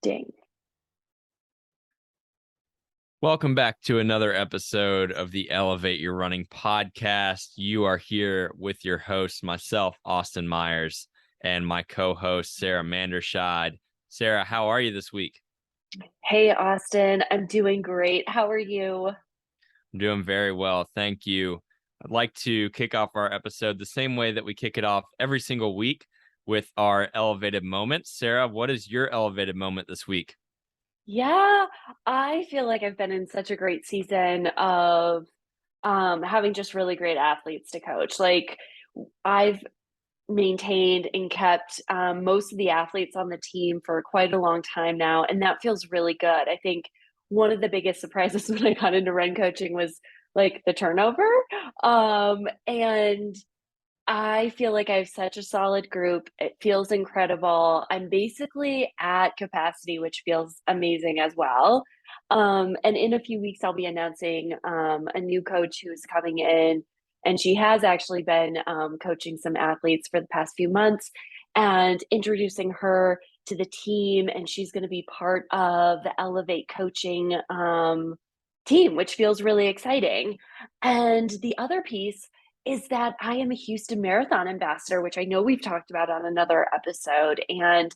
Ding. Welcome back to another episode of the Elevate Your Running podcast. You are here with your host, myself, Austin Myers, and my co-host, Sarah Manderscheid. Sarah, how are you this week? Hey, Austin. I'm doing great. How are you? I'm doing very well. Thank you. I'd like to kick off our episode the same way that we kick it off every single week with our elevated moments. Sarah, what is your elevated moment this week? Yeah, I feel like I've been in such a great season of having just really great athletes to coach. I've maintained and kept most of the athletes on the team for quite a long time now, and that feels really good. I think one of the biggest surprises when I got into run coaching was like the turnover. And I feel like I have such a solid group. It feels incredible. I'm basically at capacity, which feels amazing as well. And in a few weeks, I'll be announcing a new coach who's coming in, and she has actually been coaching some athletes for the past few months and introducing her to the team. And she's going to be part of the Elevate coaching team, which feels really exciting. And the other piece is that I am a Houston Marathon ambassador, which I know we've talked about on another episode. And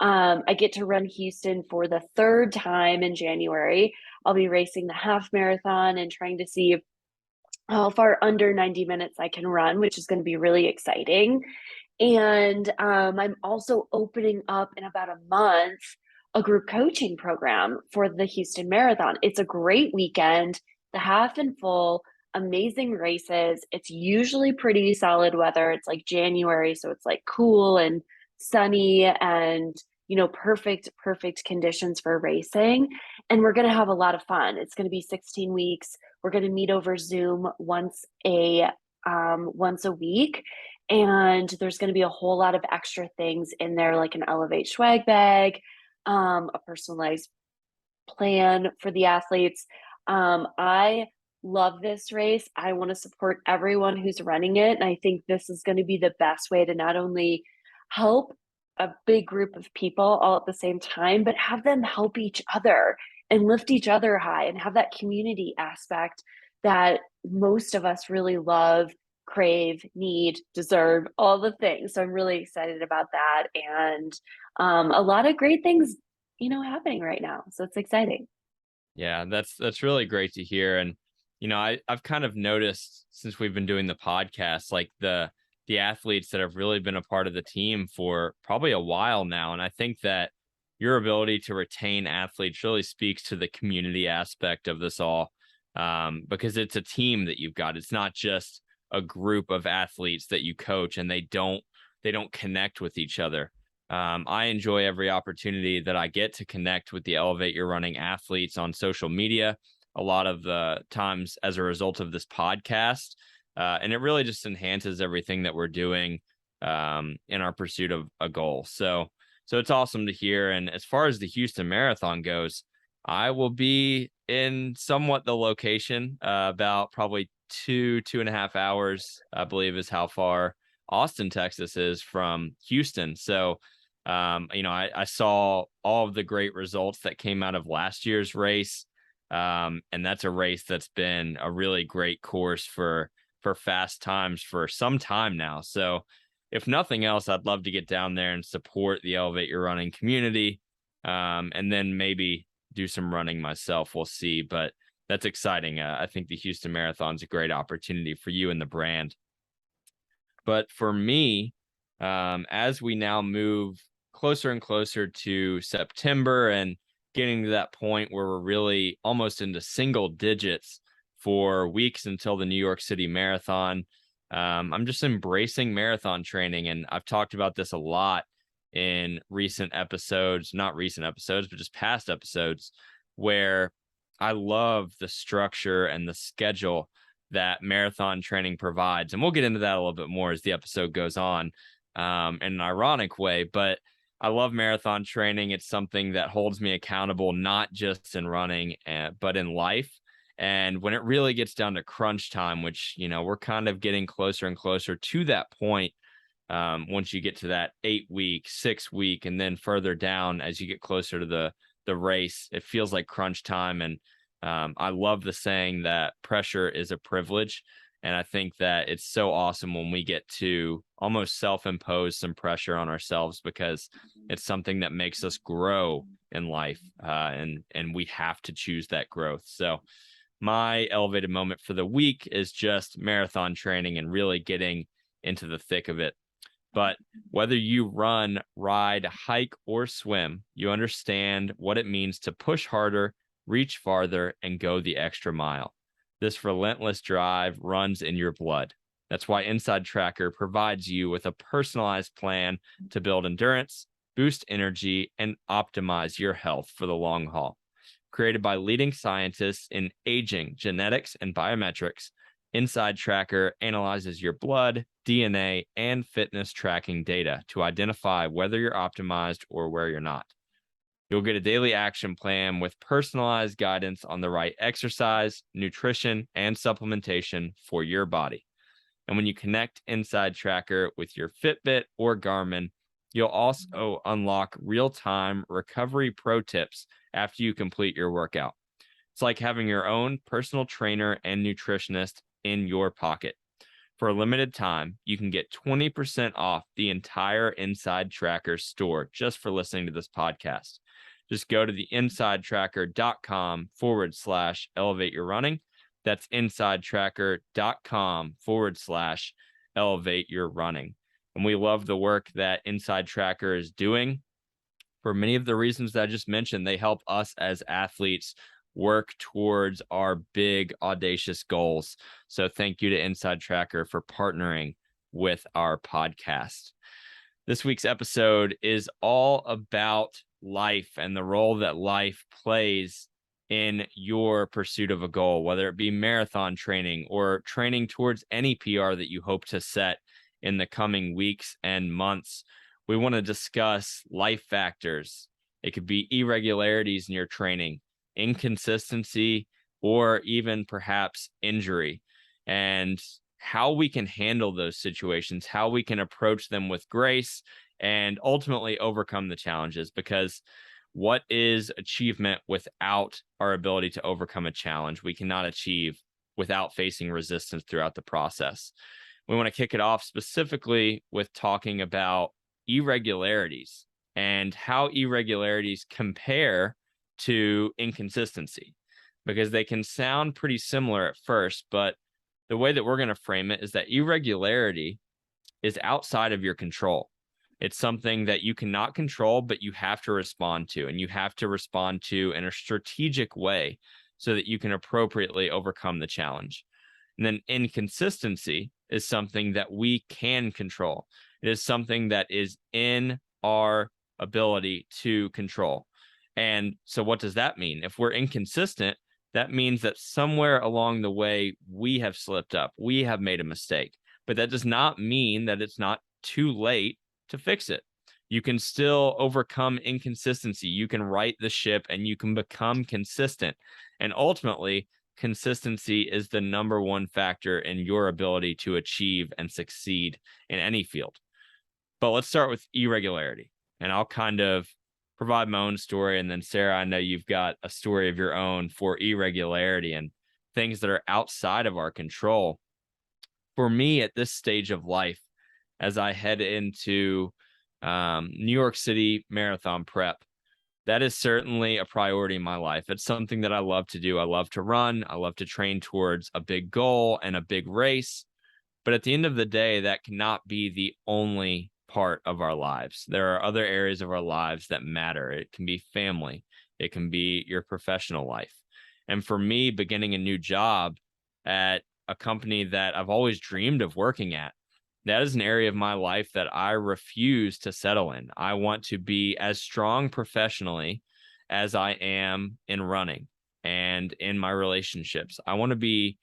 I get to run Houston for the third time in January. I'll be racing the half marathon and trying to see how far under 90 minutes I can run, which is going to be really exciting. And I'm also opening up in about a month a group coaching program for the Houston Marathon. It's a great weekend, the half and full, amazing races. It's usually pretty solid weather. It's like January, so it's like cool and sunny and perfect conditions for racing. And we're going to have a lot of fun. It's going to be 16 weeks. We're going to meet over Zoom once a week, and there's going to be a whole lot of extra things in there, like an Elevate swag bag, a personalized plan for the athletes. I love this race. I want to support everyone who's running it. And I think this is going to be the best way to not only help a big group of people all at the same time, but have them help each other and lift each other high and have that community aspect that most of us really love, crave, need, deserve, all the things. So I'm really excited about that. And a lot of great things happening right now. So it's exciting. Yeah, that's really great to hear. And I've kind of noticed since we've been doing the podcast, like the athletes that have really been a part of the team for probably a while now. And I think that your ability to retain athletes really speaks to the community aspect of this all, because it's a team that you've got. It's not just a group of athletes that you coach and they don't connect with each other. I enjoy every opportunity that I get to connect with the Elevate Your Running athletes on social media, a lot of the times as a result of this podcast. And it really just enhances everything that we're doing in our pursuit of a goal. So it's awesome to hear. And as far as the Houston Marathon goes, I will be in somewhat the location, about probably 2.5 hours, I believe is how far Austin, Texas is from Houston. So I saw all of the great results that came out of last year's race. And that's a race that's been a really great course for fast times for some time now. So if nothing else, I'd love to get down there and support the Elevate Your Running community. And then maybe do some running myself. We'll see. But that's exciting. I think the Houston Marathon is a great opportunity for you and the brand. But for me, as we now move closer and closer to September and getting to that point where we're really almost into single digits for weeks until the New York City Marathon, I'm just embracing marathon training. And I've talked about this a lot in recent episodes, not recent episodes, but just past episodes, where I love the structure and the schedule that marathon training provides. And we'll get into that a little bit more as the episode goes on, in an ironic way. But I love marathon training. It's something that holds me accountable, not just in running, but in life. And when it really gets down to crunch time, which, we're kind of getting closer and closer to that point, once you get to that 8 week, 6 week, and then further down as you get closer to the race, it feels like crunch time. And I love the saying that pressure is a privilege. And I think that it's so awesome when we get to almost self-impose some pressure on ourselves, because it's something that makes us grow in life, and we have to choose that growth. So my elevated moment for the week is just marathon training and really getting into the thick of it. But whether you run, ride, hike, or swim, you understand what it means to push harder, reach farther, and go the extra mile. This relentless drive runs in your blood. That's why Inside Tracker provides you with a personalized plan to build endurance, boost energy, and optimize your health for the long haul. Created by leading scientists in aging, genetics, and biometrics, Inside Tracker analyzes your blood, DNA, and fitness tracking data to identify whether you're optimized or where you're not. You'll get a daily action plan with personalized guidance on the right exercise, nutrition, and supplementation for your body. And when you connect Inside Tracker with your Fitbit or Garmin, you'll also unlock real-time recovery pro tips after you complete your workout. It's like having your own personal trainer and nutritionist in your pocket. For a limited time, you can get 20% off the entire Inside Tracker store just for listening to this podcast. Just go to the insidetracker.com/elevate your running. That's insidetracker.com/elevate your running. And we love the work that Inside Tracker is doing. For many of the reasons that I just mentioned, they help us as athletes work towards our big, audacious goals. So thank you to Inside Tracker for partnering with our podcast. This week's episode is all about life and the role that life plays in your pursuit of a goal, whether it be marathon training or training towards any PR that you hope to set in the coming weeks and months. We want to discuss life factors. It could be irregularities in your training, inconsistency, or even perhaps injury, and how we can handle those situations, how we can approach them with grace, and ultimately overcome the challenges. Because what is achievement without our ability to overcome a challenge? We cannot achieve without facing resistance throughout the process. We want to kick it off specifically with talking about irregularities and how irregularities compare to inconsistency, because they can sound pretty similar at first, but the way that we're going to frame it is that irregularity is outside of your control. It's something that you cannot control, but you have to respond to, and you have to respond to in a strategic way so that you can appropriately overcome the challenge. And then inconsistency is something that we can control. It is something that is in our ability to control. And so what does that mean? If we're inconsistent, that means that somewhere along the way, we have slipped up. We have made a mistake. But that does not mean that it's not too late to fix it. You can still overcome inconsistency. You can right the ship and you can become consistent. And ultimately, consistency is the number one factor in your ability to achieve and succeed in any field. But let's start with irregularity. And I'll kind of provide my own story. And then, Sarah, I know you've got a story of your own for irregularity and things that are outside of our control. For me, at this stage of life, as I head into New York City marathon prep, that is certainly a priority in my life. It's something that I love to do. I love to run. I love to train towards a big goal and a big race. But at the end of the day, that cannot be the only part of our lives. There are other areas of our lives that matter. It can be family. It can be your professional life. And for me, beginning a new job at a company that I've always dreamed of working at, that is an area of my life that I refuse to settle in. I want to be as strong professionally as I am in running and in my relationships. I want to be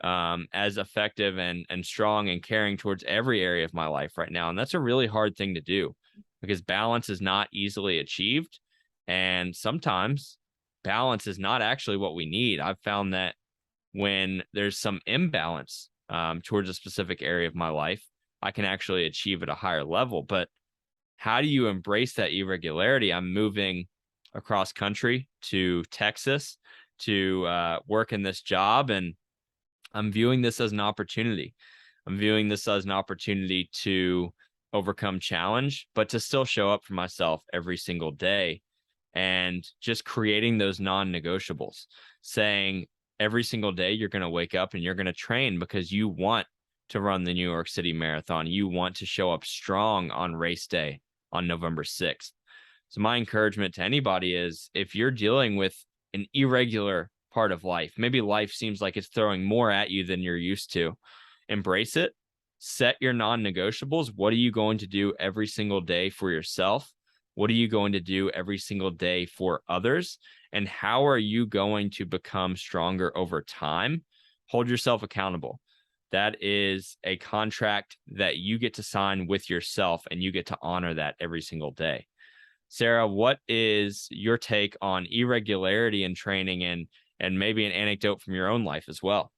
as effective and strong and caring towards every area of my life right now. And that's a really hard thing to do, because balance is not easily achieved. And sometimes balance is not actually what we need. I've found that when there's some imbalance towards a specific area of my life, I can actually achieve at a higher level. But how do you embrace that irregularity? I'm moving across country to Texas to work in this job, and I'm viewing this as an opportunity. I'm viewing this as an opportunity to overcome challenge, but to still show up for myself every single day, and just creating those non-negotiables, saying every single day you're going to wake up and you're going to train because you want to run the New York City Marathon. You want to show up strong on race day on November 6th. So my encouragement to anybody is, if you're dealing with an irregular part of life, maybe life seems like it's throwing more at you than you're used to, embrace it. Set your non-negotiables. What are you going to do every single day for yourself? What are you going to do every single day for others? And how are you going to become stronger over time? Hold yourself accountable. That is a contract that you get to sign with yourself, and you get to honor that every single day. Sarah, what is your take on irregularity in training, and maybe an anecdote from your own life as well?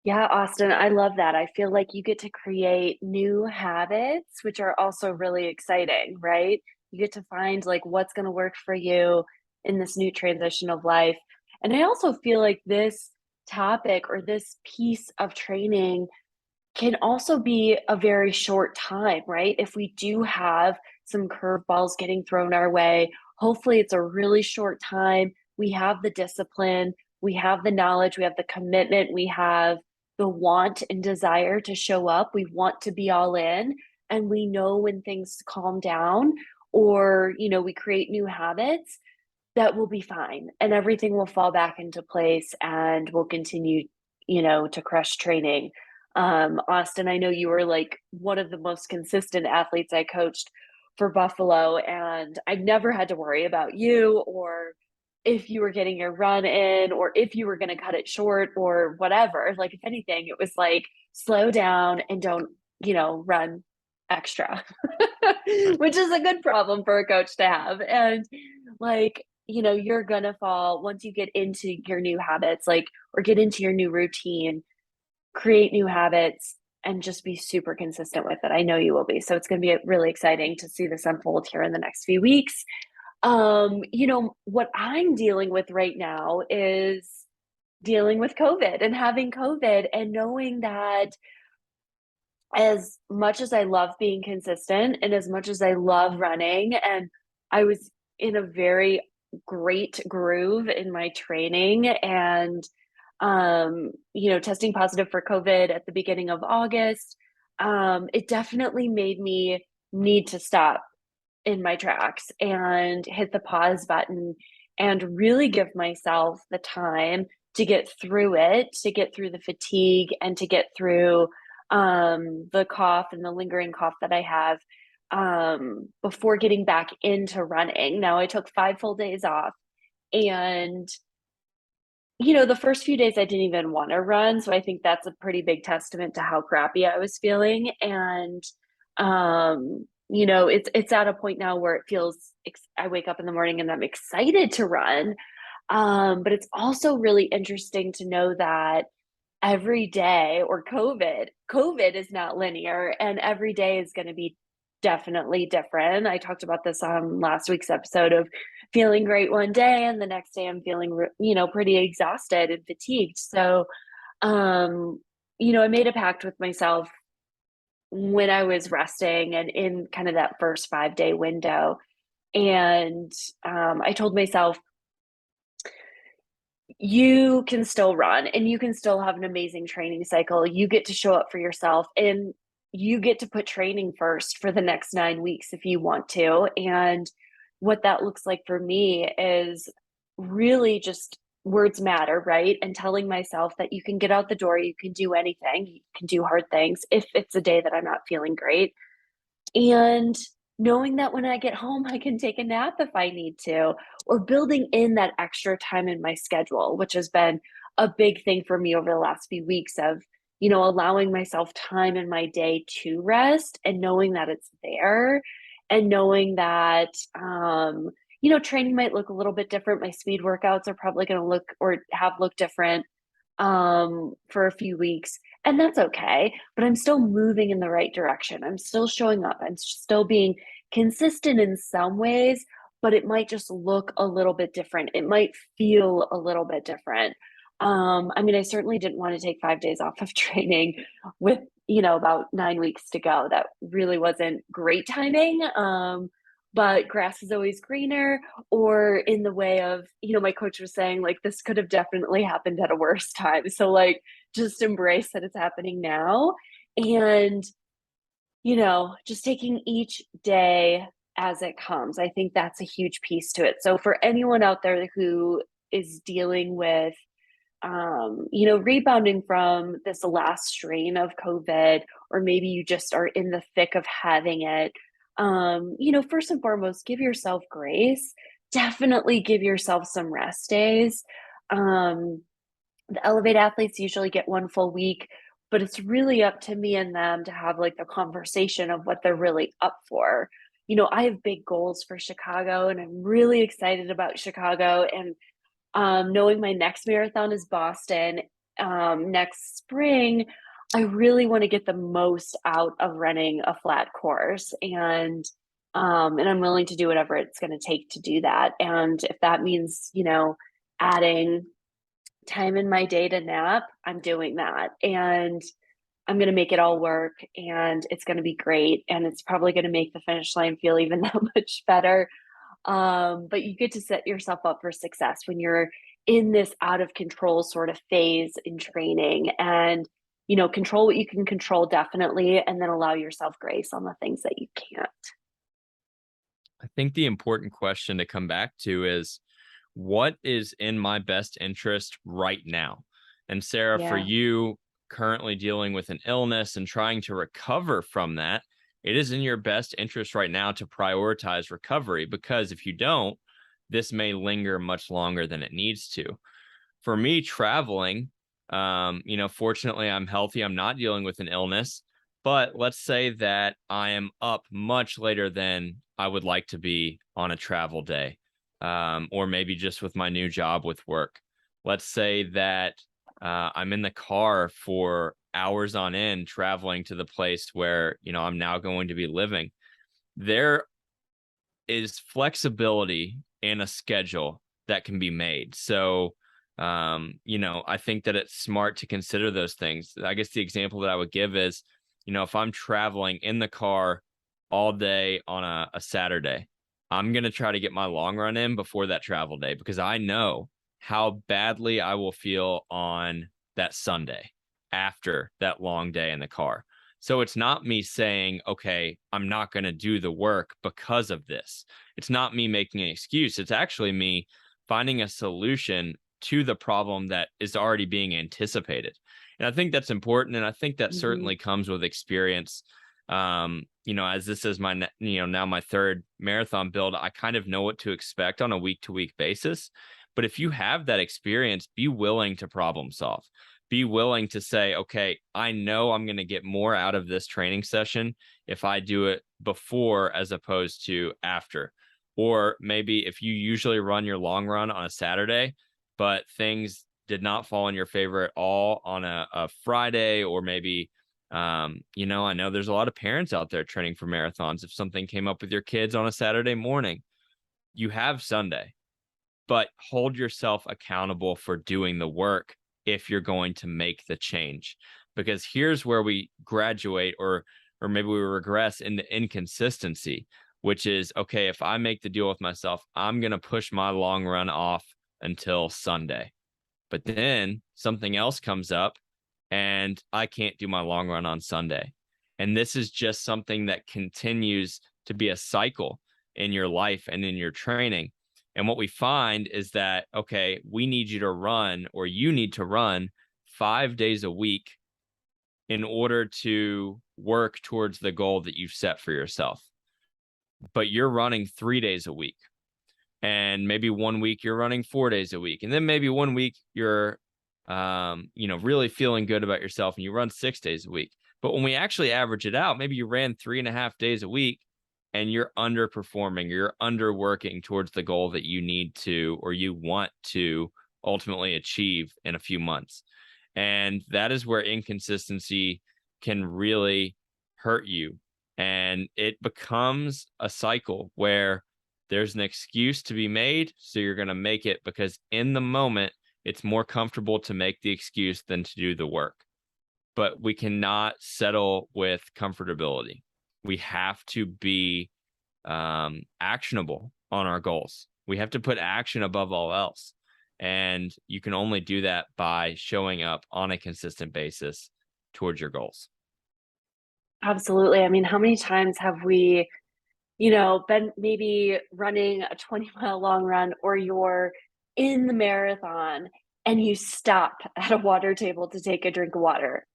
Yeah, Austin, I love that. I feel like you get to create new habits, which are also really exciting, right? You get to find like what's going to work for you in this new transition of life. And I also feel like this topic or this piece of training can also be a very short time, right? If we do have some curveballs getting thrown our way, hopefully it's a really short time. We have the discipline, we have the knowledge, we have the commitment, we have the want and desire to show up. We want to be all in, and we know when things calm down or, we create new habits, that will be fine and everything will fall back into place and we'll continue, to crush training. Austin, I know you were like one of the most consistent athletes I coached for Buffalo, and I never had to worry about you or if you were getting your run in or if you were going to cut it short or whatever. Like, if anything, it was like slow down and don't, run extra, which is a good problem for a coach to have. And like, you're going to fall once you get into your new habits, like, or get into your new routine, create new habits, and just be super consistent with it. I know you will be. So it's going to be really exciting to see this unfold here in the next few weeks. What I'm dealing with right now is dealing with COVID and having COVID and knowing that as much as I love being consistent and as much as I love running, and I was in a very great groove in my training and testing positive for COVID at the beginning of August, it definitely made me need to stop in my tracks and hit the pause button and really give myself the time to get through it, to get through the fatigue, and to get through the cough and the lingering cough that I have before getting back into running. Now, I took 5 full days off, and the first few days I didn't even want to run. So I think that's a pretty big testament to how crappy I was feeling. And, it's at a point now where it feels, I wake up in the morning and I'm excited to run. But it's also really interesting to know that every day, or COVID is not linear, and every day is going to be definitely different. I talked about this on last week's episode of feeling great one day and the next day I'm feeling pretty exhausted and fatigued. So I made a pact with myself when I was resting and in kind of that first 5-day window, and I told myself, you can still run and you can still have an amazing training cycle. You get to show up for yourself, and you get to put training first for the next 9 weeks if you want to. And what that looks like for me is really just words matter, right? And telling myself that you can get out the door, you can do anything, you can do hard things if it's a day that I'm not feeling great. And knowing that when I get home, I can take a nap if I need to, or building in that extra time in my schedule, which has been a big thing for me over the last few weeks of, allowing myself time in my day to rest and knowing that it's there, and knowing that, training might look a little bit different. My speed workouts are probably going to look or have looked different for a few weeks. And that's okay, but I'm still moving in the right direction. I'm still showing up. I'm still being consistent in some ways, but it might just look a little bit different. It might feel a little bit different. I mean, I certainly didn't want to take 5 days off of training with, about 9 weeks to go. That really wasn't great timing. But grass is always greener, or in the way of, my coach was saying, like, this could have definitely happened at a worse time. So, like, just embrace that it's happening now, and, just taking each day as it comes. I think that's a huge piece to it. So for anyone out there who is dealing with, rebounding from this last strain of COVID, or maybe you just are in the thick of having it, first and foremost, give yourself grace. Definitely give yourself some rest days. Um, the Elevate athletes usually get 1 full week, but it's really up to me and them to have like the conversation of what they're really up for. I have big goals for Chicago, and I'm really excited about Chicago. And knowing my next marathon is Boston next spring, I really want to get the most out of running a flat course, and I'm willing to do whatever it's going to take to do that. And if that means, adding time in my day to nap, I'm doing that. And I'm going to make it all work, and it's going to be great. And it's probably going to make the finish line feel even that much better. But you get to set yourself up for success when you're in this out of control sort of phase in training, and, control what you can control, definitely. And then allow yourself grace on the things that you can't. I think the important question to come back to is, what is in my best interest right now? And Sarah, for Yeah. you currently dealing with an illness and trying to recover from that, it is in your best interest right now to prioritize recovery, because if you don't, this may linger much longer than it needs to. For me, traveling, fortunately, I'm healthy. I'm not dealing with an illness. But let's say that I am up much later than I would like to be on a travel day, or maybe just with my new job with work. Let's say that I'm in the car for hours on end traveling to the place where, I'm now going to be living. There is flexibility in a schedule that can be made. So, I think that it's smart to consider those things. I guess the example that I would give is, if I'm traveling in the car all day on a Saturday, I'm going to try to get my long run in before that travel day, because I know how badly I will feel on that Sunday after that long day in the car. So it's not me saying, okay, I'm not going to do the work because of this. It's not me making an excuse. It's actually me finding a solution to the problem that is already being anticipated. And I think that's important. And I think that Hmm. certainly comes with experience. As this is my, now my third marathon build, I kind of know what to expect on a week to week basis. But if you have that experience, be willing to problem solve. Be willing to say, okay, I know I'm going to get more out of this training session if I do it before as opposed to after. Or maybe if you usually run your long run on a Saturday, but things did not fall in your favor at all on a Friday, or maybe, I know there's a lot of parents out there training for marathons. If something came up with your kids on a Saturday morning, you have Sunday, but hold yourself accountable for doing the work if you're going to make the change. Because here's where we graduate, or maybe we regress into inconsistency, which is, okay, if I make the deal with myself, I'm going to push my long run off until Sunday. But then something else comes up and I can't do my long run on Sunday. And this is just something that continues to be a cycle in your life and in your training. And what we find is that, okay, we need you to run, or you need to run 5 days a week in order to work towards the goal that you've set for yourself. But you're running 3 days a week. And maybe one week you're running 4 days a week. And then maybe one week you're, really feeling good about yourself and you run 6 days a week. But when we actually average it out, maybe you ran 3.5 days a week and you're underperforming, you're underworking towards the goal that you need to, or you want to ultimately achieve in a few months. And that is where inconsistency can really hurt you. And it becomes a cycle where there's an excuse to be made. So you're going to make it because in the moment, it's more comfortable to make the excuse than to do the work. But we cannot settle with comfortability. We have to be actionable on our goals. We have to put action above all else. And you can only do that by showing up on a consistent basis towards your goals. Absolutely. I mean, how many times have we, been maybe running a 20-mile long run, or you're in the marathon and you stop at a water table to take a drink of water?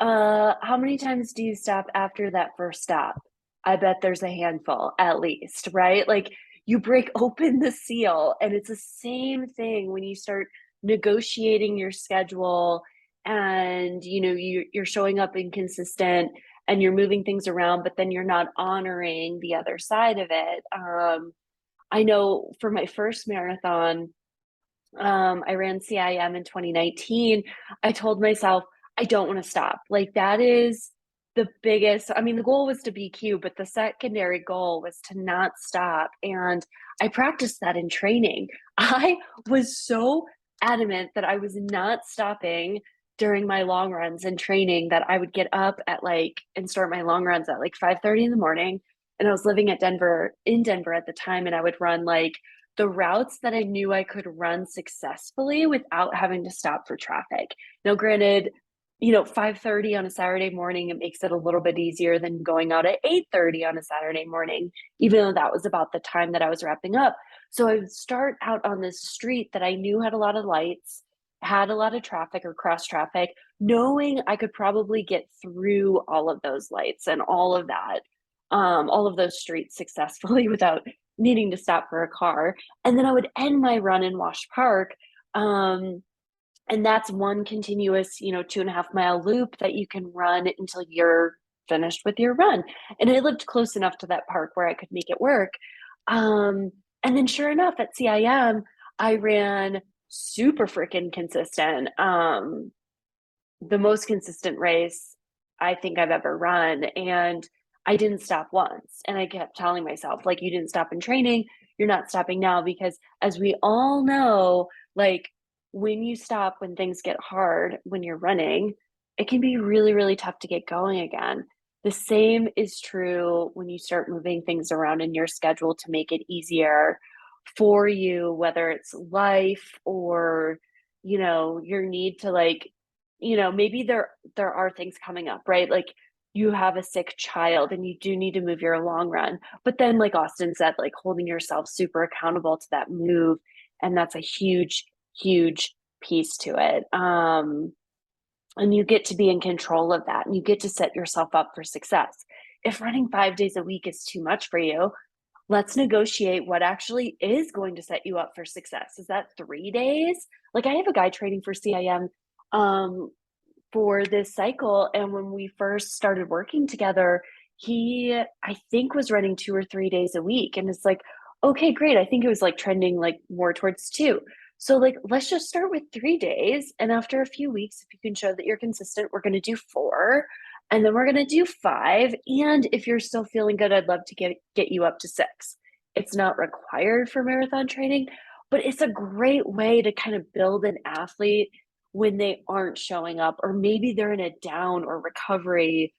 How many times do you stop after that first stop? I bet there's a handful at least, right? Like, you break open the seal, and it's the same thing when you start negotiating your schedule, and you're showing up inconsistent and you're moving things around, but then you're not honoring the other side of it. I know for my first marathon, I ran CIM in 2019. I told myself, I don't want to stop. Like, that is the biggest. I mean, the goal was to BQ, but the secondary goal was to not stop. And I practiced that in training. I was so adamant that I was not stopping during my long runs in training that I would get up at and start my long runs at like 5:30 in the morning. And I was living in Denver at the time, and I would run the routes that I knew I could run successfully without having to stop for traffic. Now, granted, 5:30 on a Saturday morning, it makes it a little bit easier than going out at 8:30 on a Saturday morning, even though that was about the time that I was wrapping up. So I would start out on this street that I knew had a lot of lights, had a lot of traffic or cross traffic, knowing I could probably get through all of those lights and all of those streets successfully without needing to stop for a car. And then I would end my run in Wash Park. And that's one continuous, 2.5 mile loop that you can run until you're finished with your run. And I lived close enough to that park where I could make it work. And then sure enough, at CIM, I ran super freaking consistent. The most consistent race I think I've ever run. And I didn't stop once. And I kept telling myself, like, you didn't stop in training, you're not stopping now. Because as we all know, when you stop, when things get hard, when you're running, it can be really, really tough to get going again. The same is true when you start moving things around in your schedule to make it easier for you, whether it's life or, your need to maybe there are things coming up, right? Like, you have a sick child and you do need to move your long run. But then, like Austin said, like, holding yourself super accountable to that move. And that's a huge, huge piece to it. And you get to be in control of that, and you get to set yourself up for success. If running 5 days a week is too much for you, let's negotiate what actually is going to set you up for success. Is that 3 days? Like, I have a guy training for CIM for this cycle. And when we first started working together, he, I think, was running 2 or 3 days a week. And it's like, okay, great. I think it was trending more towards two. So let's just start with 3 days. And after a few weeks, if you can show that you're consistent, we're going to do four. And then we're going to do five. And if you're still feeling good, I'd love to get you up to six. It's not required for marathon training, but it's a great way to kind of build an athlete when they aren't showing up, or maybe they're in a down or recovery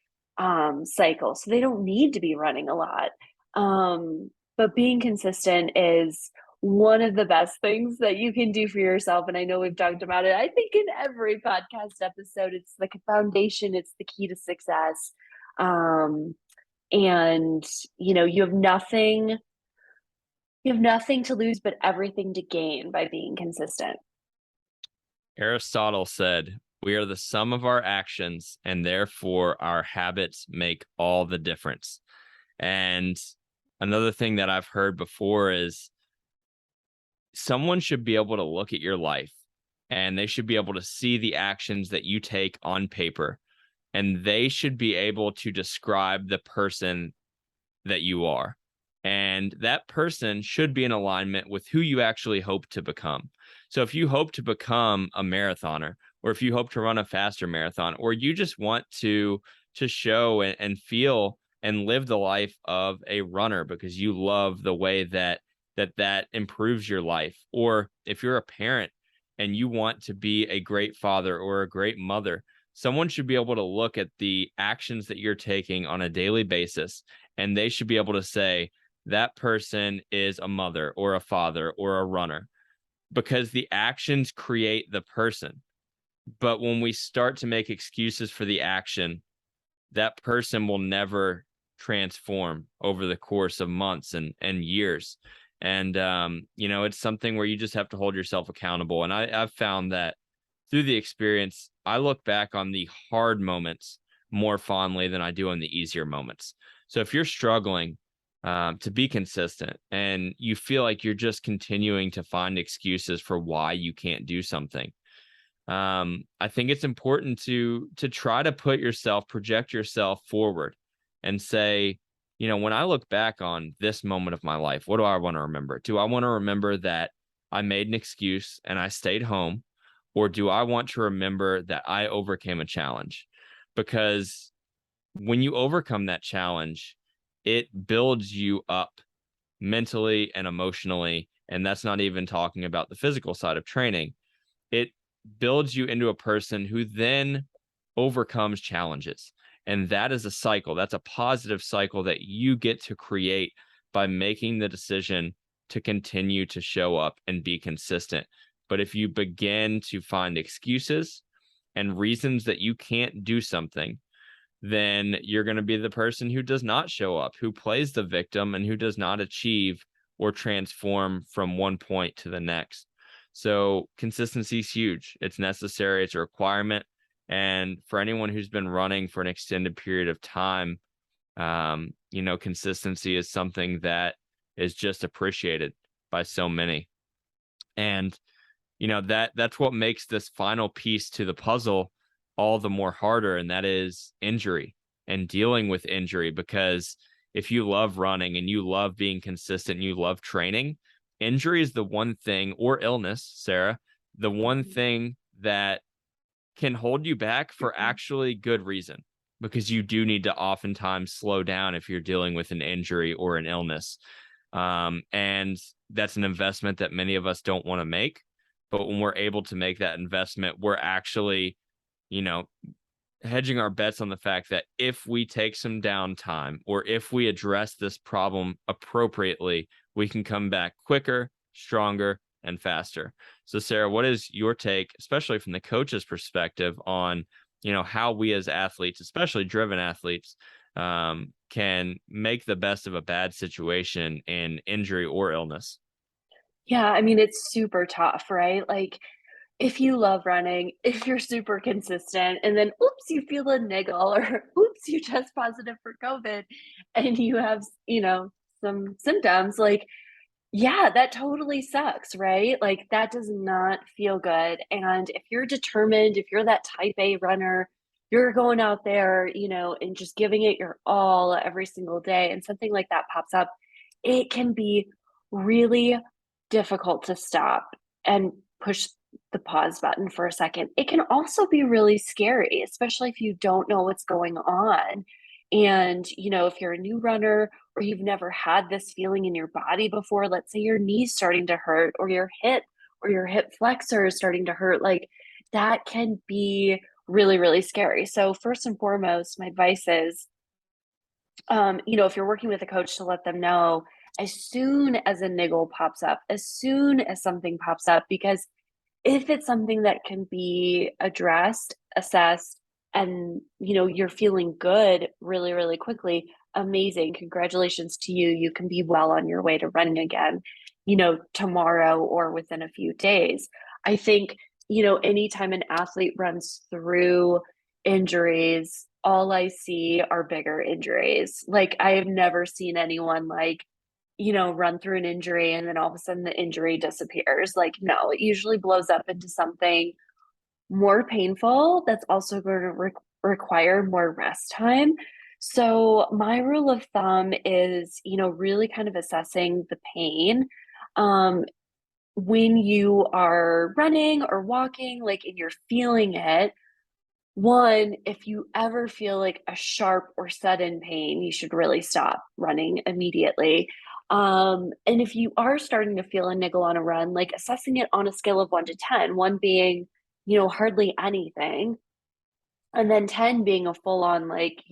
cycle. So they don't need to be running a lot. But being consistent is one of the best things that you can do for yourself. And I know we've talked about it, I think, in every podcast episode. It's like a foundation, it's the key to success. And you have nothing to lose, but everything to gain by being consistent. Aristotle said, "We are the sum of our actions, and therefore our habits make all the difference." And another thing that I've heard before is someone should be able to look at your life and they should be able to see the actions that you take on paper, and they should be able to describe the person that you are. And that person should be in alignment with who you actually hope to become. So if you hope to become a marathoner, or if you hope to run a faster marathon, or you just want to show and feel and live the life of a runner because you love the way that improves your life, or if you're a parent and you want to be a great father or a great mother, someone should be able to look at the actions that you're taking on a daily basis, and they should be able to say that person is a mother or a father or a runner, because the actions create the person. But when we start to make excuses for the action, that person will never transform over the course of months and years. And it's something where you just have to hold yourself accountable. And I've found that through the experience, I look back on the hard moments more fondly than I do on the easier moments. So if you're struggling to be consistent and you feel like you're just continuing to find excuses for why you can't do something, I think it's important to try to project yourself forward and say, when I look back on this moment of my life, what do I want to remember? Do I want to remember that I made an excuse and I stayed home? Or do I want to remember that I overcame a challenge? Because when you overcome that challenge, it builds you up mentally and emotionally. And that's not even talking about the physical side of training. It builds you into a person who then overcomes challenges. And that is a cycle. That's a positive cycle that you get to create by making the decision to continue to show up and be consistent. But if you begin to find excuses and reasons that you can't do something, then you're going to be the person who does not show up, who plays the victim, and who does not achieve or transform from one point to the next. So consistency is huge. It's necessary. It's a requirement. And for anyone who's been running for an extended period of time, consistency is something that is just appreciated by so many. And that's what makes this final piece to the puzzle all the more harder, and that is injury and dealing with injury. Because if you love running and you love being consistent and you love training, injury is the one thing, or illness, Sarah, the one thing that can hold you back for actually good reason, because you do need to oftentimes slow down if you're dealing with an injury or an illness. And that's an investment that many of us don't want to make. But when we're able to make that investment, we're actually, hedging our bets on the fact that if we take some downtime or if we address this problem appropriately, we can come back quicker, stronger, and faster. So, Sarah, what is your take, especially from the coach's perspective, on how we as athletes, especially driven athletes, can make the best of a bad situation in injury or illness? Yeah, I mean, it's super tough, right? Like, if you love running, if you're super consistent, and then oops, you feel a niggle, or oops, you test positive for COVID and you have, some symptoms, like, yeah, that totally sucks, right? Like, that does not feel good. And if you're determined, if you're that type A runner, you're going out there, and just giving it your all every single day, and something like that pops up, it can be really difficult to stop and push the pause button for a second. It can also be really scary, especially if you don't know what's going on. And, if you're a new runner or you've never had this feeling in your body before, let's say your knee's starting to hurt or your hip flexor is starting to hurt, like that can be really, really scary. So first and foremost, my advice is, if you're working with a coach, to let them know as soon as a niggle pops up, as soon as something pops up, because if it's something that can be addressed, assessed, and, you're feeling good really, really quickly, amazing. Congratulations to you. You can be well on your way to running again, tomorrow or within a few days. I think, anytime an athlete runs through injuries, all I see are bigger injuries. Like, I have never seen anyone like, run through an injury and then all of a sudden the injury disappears. Like, no, it usually blows up into something more painful that's also going to require more rest time. So, my rule of thumb is, really kind of assessing the pain. Um, when you are running or walking, like, and you're feeling it, one, if you ever feel like a sharp or sudden pain, you should really stop running immediately. And if you are starting to feel a niggle on a run, like assessing it on a scale of 1 to 10, 1 being, hardly anything, and then 10 being a full on, like,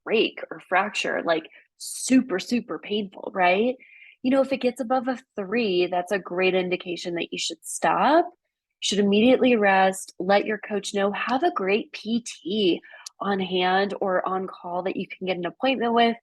break or fracture, like super, super painful, right? If it gets above a 3, that's a great indication that you should stop. You should immediately rest, let your coach know, have a great PT on hand or on call that you can get an appointment with,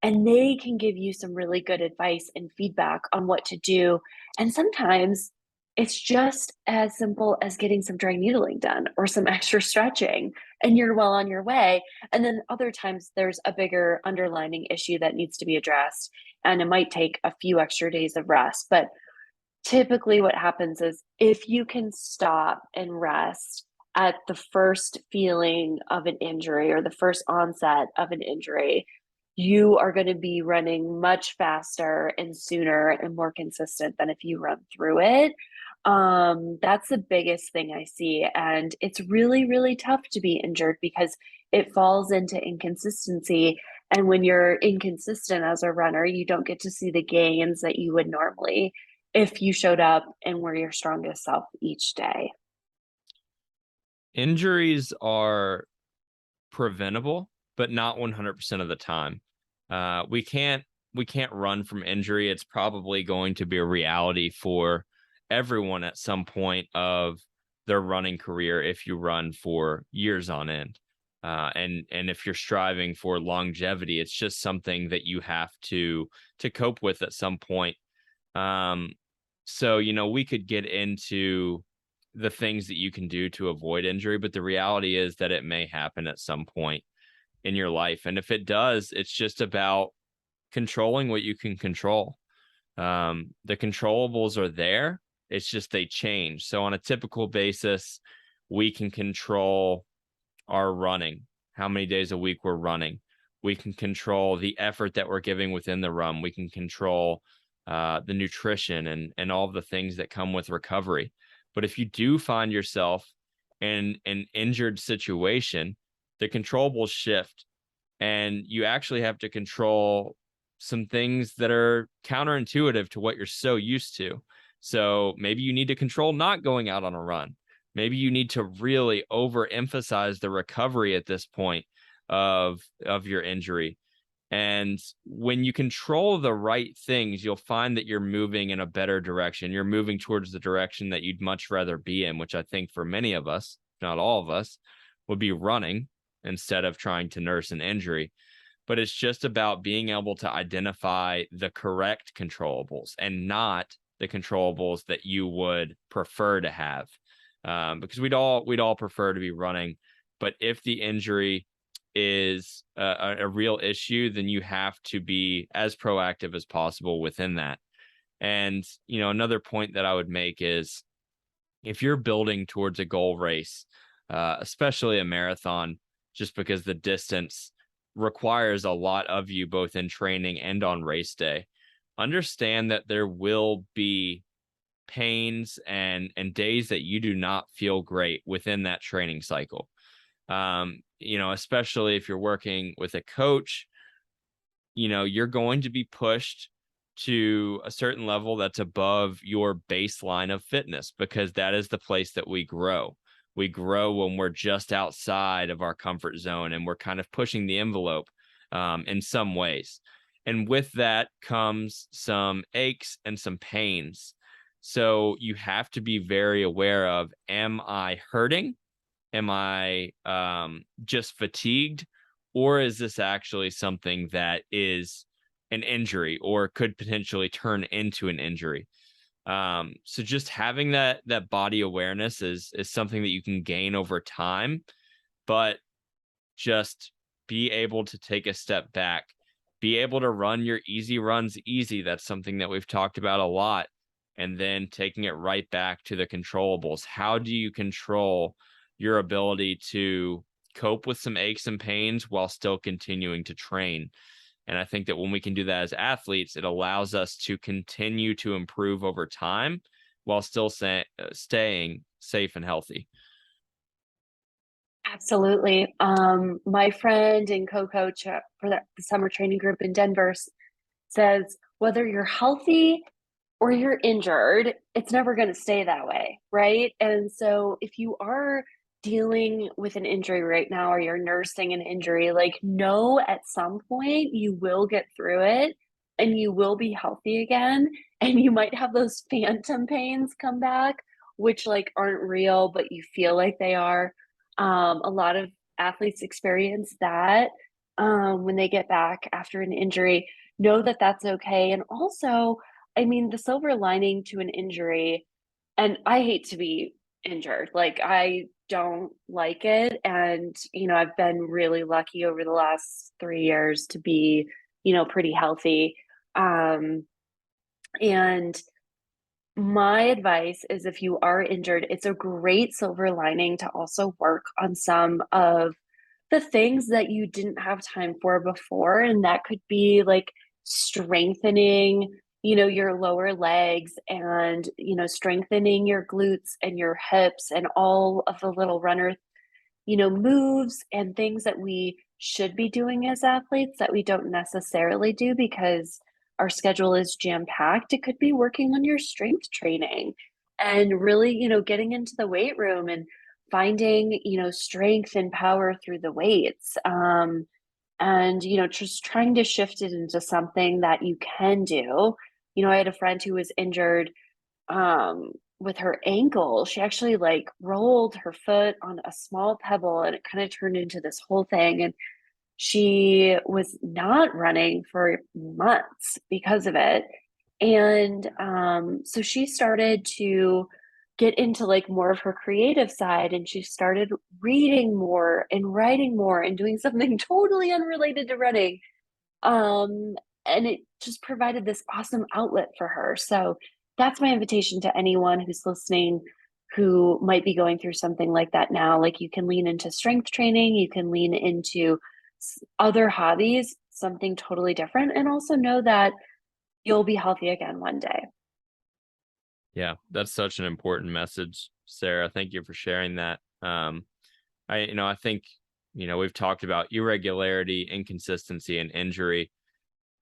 and they can give you some really good advice and feedback on what to do. And sometimes it's just as simple as getting some dry needling done or some extra stretching, and you're well on your way. And then other times there's a bigger underlining issue that needs to be addressed, and it might take a few extra days of rest. But typically, what happens is if you can stop and rest at the first feeling of an injury or the first onset of an injury, you are going to be running much faster and sooner and more consistent than if you run through it. That's the biggest thing I see. And it's really, really tough to be injured because it falls into inconsistency. And when you're inconsistent as a runner, you don't get to see the gains that you would normally if you showed up and were your strongest self each day. Injuries are preventable, but not 100% of the time. We can't run from injury. It's probably going to be a reality for everyone at some point of their running career if you run for years on end. And if you're striving for longevity, it's just something that you have to cope with at some point. Um, so we could get into the things that you can do to avoid injury, but the reality is that it may happen at some point in your life. And if it does, it's just about controlling what you can control. The controllables are there. It's just they change. So on a typical basis, we can control our running, how many days a week we're running. We can control the effort that we're giving within the run. We can control the nutrition and all of the things that come with recovery. But if you do find yourself in an injured situation, the controllables shift, and you actually have to control some things that are counterintuitive to what you're so used to. So maybe you need to control not going out on a run. Maybe you need to really overemphasize the recovery at this point of your injury. And when you control the right things, you'll find that you're moving in a better direction. You're moving towards the direction that you'd much rather be in, which I think for many of us, not all of us, would be running instead of trying to nurse an injury. But it's just about being able to identify the correct controllables and not the controllables that you would prefer to have. Because we'd all prefer to be running, but if the injury is a real issue, then you have to be as proactive as possible within that. And another point that I would make is if you're building towards a goal race, especially a marathon, just because the distance requires a lot of you both in training and on race day, understand that there will be pains and days that you do not feel great within that training cycle. Especially if you're working with a coach, you're going to be pushed to a certain level that's above your baseline of fitness, because that is the place that we grow. We grow when we're just outside of our comfort zone and we're kind of pushing the envelope in some ways. And with that comes some aches and some pains. So you have to be very aware of, am I hurting? Am I just fatigued? Or is this actually something that is an injury or could potentially turn into an injury? So just having that body awareness is something that you can gain over time, but just be able to take a step back, be able to run your easy runs easy. That's something that we've talked about a lot. And then taking it right back to the controllables. How do you control your ability to cope with some aches and pains while still continuing to train? And I think that when we can do that as athletes, it allows us to continue to improve over time while still staying safe and healthy. Absolutely. My friend and co-coach for the summer training group in Denver says whether you're healthy or you're injured, it's never going to stay that way, right? And so if you are dealing with an injury right now or you're nursing an injury, like know at some point you will get through it and you will be healthy again. And you might have those phantom pains come back, which like aren't real, but you feel like they are. A lot of athletes experience that when they get back after an injury. Know that that's okay. And also, I mean, the silver lining to an injury, and I hate to be injured. Like I don't like it. And, I've been really lucky over the last 3 years to be, pretty healthy. Um, and my advice is if you are injured, it's a great silver lining to also work on some of the things that you didn't have time for before. And that could be like strengthening, your lower legs and, strengthening your glutes and your hips and all of the little runner moves and things that we should be doing as athletes that we don't necessarily do because our schedule is jam packed. It could be working on your strength training and really, getting into the weight room and finding, strength and power through the weights. And, just trying to shift it into something that you can do. I had a friend who was injured um with her ankle. She actually like rolled her foot on a small pebble and it kind of turned into this whole thing, and she was not running for months because of it. And so she started to get into like more of her creative side, and she started reading more and writing more and doing something totally unrelated to running. um, and it just provided this awesome outlet for her. So that's my invitation to anyone who's listening who might be going through something like that now. Like you can lean into strength training, you can lean into other hobbies, something totally different, and also know that you'll be healthy again one day. Yeah, that's such an important message, Sarah. Thank you for sharing that. I think, we've talked about irregularity, inconsistency, and injury.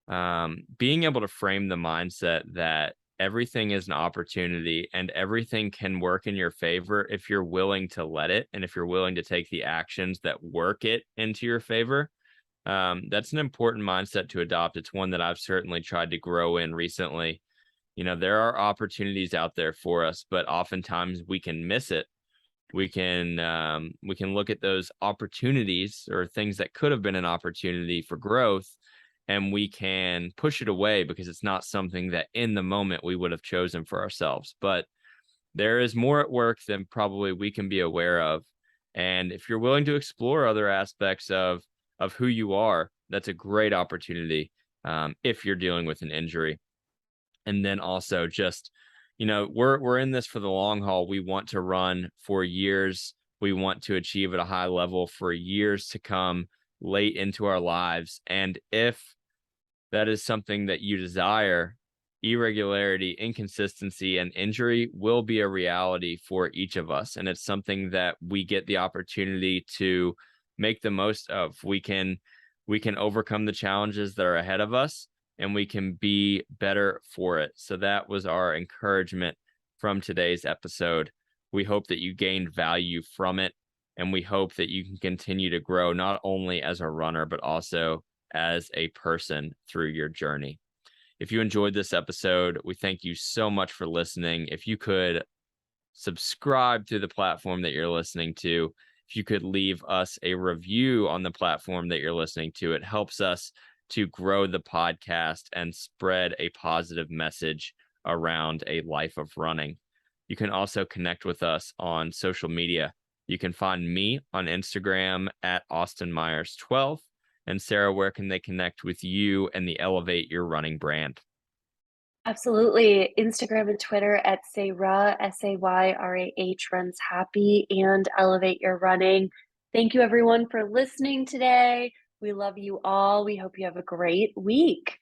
Being able to frame the mindset that everything is an opportunity and everything can work in your favor if you're willing to let it and if you're willing to take the actions that work it into your favor. That's an important mindset to adopt. It's one that I've certainly tried to grow in recently. There are opportunities out there for us, but oftentimes we can miss it. We can look at those opportunities or things that could have been an opportunity for growth, and we can push it away because it's not something that in the moment we would have chosen for ourselves. But there is more at work than probably we can be aware of. And if you're willing to explore other aspects of who you are, that's a great opportunity, if you're dealing with an injury. And then also just, we're in this for the long haul. We want to run for years. We want to achieve at a high level for years to come, late into our lives. And if that is something that you desire, irregularity, inconsistency, and injury will be a reality for each of us. And it's something that we get the opportunity to make the most of. We can overcome the challenges that are ahead of us, and we can be better for it. So that was our encouragement from today's episode. We hope that you gained value from it, and we hope that you can continue to grow not only as a runner, but also as a person through your journey. If you enjoyed this episode, we thank you so much for listening. If you could subscribe to the platform that you're listening to, if you could leave us a review on the platform that you're listening to, it helps us to grow the podcast and spread a positive message around a life of running. You can also connect with us on social media. You can find me on Instagram at Austin Myers 12. And Sarah, where can they connect with you and the Elevate Your Running brand? Absolutely. Instagram and Twitter at Sayrah, Sayrah runs happy, and Elevate Your Running. Thank you everyone for listening today. We love you all. We hope you have a great week.